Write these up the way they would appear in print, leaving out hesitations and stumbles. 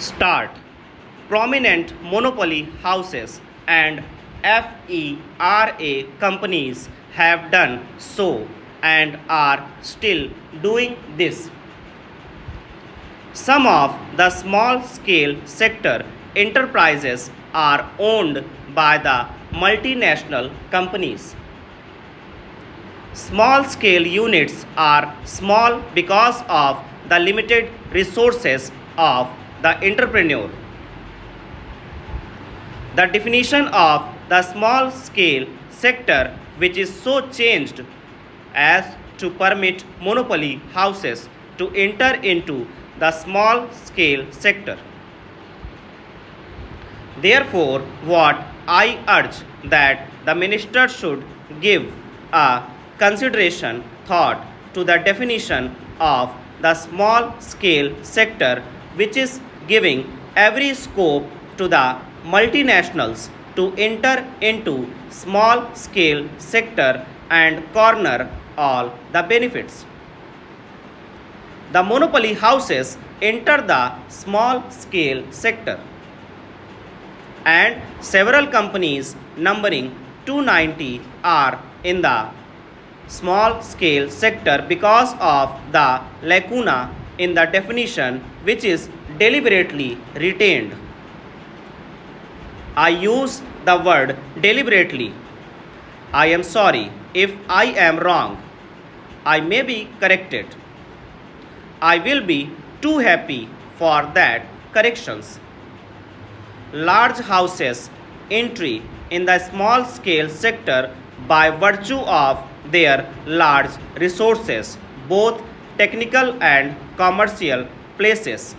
Start. Prominent monopoly houses and FERA companies have done so and are still doing this. Some of the small scale sector enterprises are owned by the multinational companies. Small scale units are small because of the limited resources of the entrepreneur. The definition of the small scale sector, which is so changed as to permit monopoly houses to enter into the small scale sector. Therefore, what I urge that the minister should give a consideration thought to the definition of the small scale sector, which is giving every scope to the multinationals to enter into small scale sector and corner all the benefits. The monopoly houses enter the small scale sector, and several companies numbering 290 are in the small scale sector because of the lacuna in the definition, which is deliberately retained. I use the word deliberately. I am sorry if I am wrong. I may be corrected. I will be too happy for that corrections. Large houses entry in the small scale sector by virtue of their large resources, both technical and commercial places.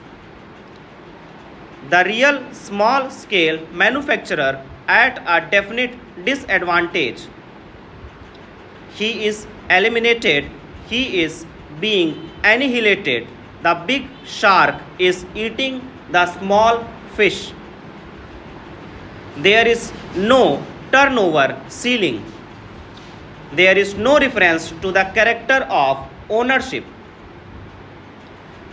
The real small scale manufacturer at a definite disadvantage. He is eliminated, he is being annihilated. The big shark is eating the small fish. There is no turnover ceiling. There is no reference to the character of ownership.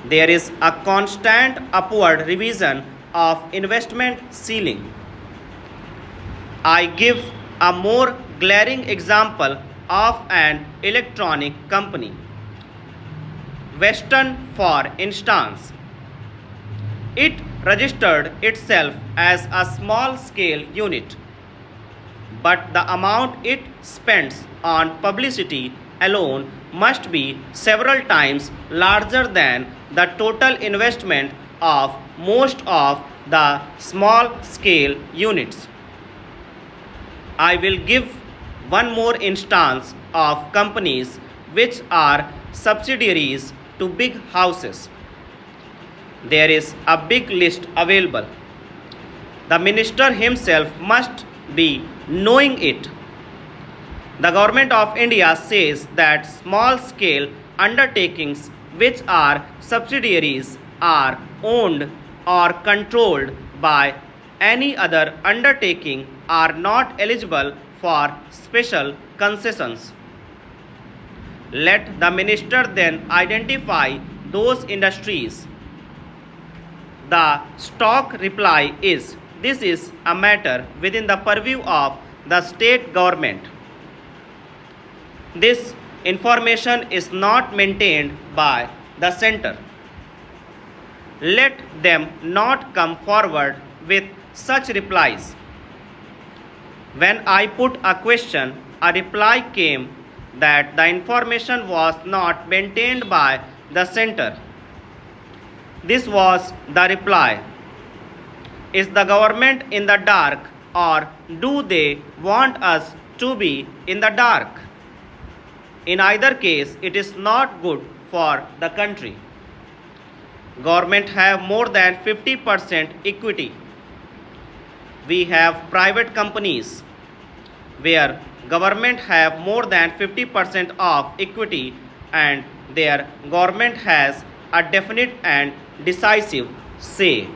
There is a constant upward revision of investment ceiling. I give a more glaring example of an electronic company. Western, for instance. It registered itself as a small scale unit, but the amount it spends on publicity alone must be several times larger than the total investment of most of the small scale units. I will give one more instance of companies which are subsidiaries to big houses. There is a big list available. The minister himself must be knowing it. The government of India says that small scale undertakings which are subsidiaries are owned or controlled by any other undertaking are not eligible for special concessions. Let the minister then identify those industries. The stock reply is, this is a matter within the purview of the state government. This information is not maintained by the center. Let them not come forward with such replies. When I put a question, a reply came that the information was not maintained by the center. This was the reply. Is the government in the dark, or do they want us to be in the dark? In either case, it is not good for the country. Government have more than 50% equity. We have private companies where government have more than 50% of equity, and their government has a definite and decisive say.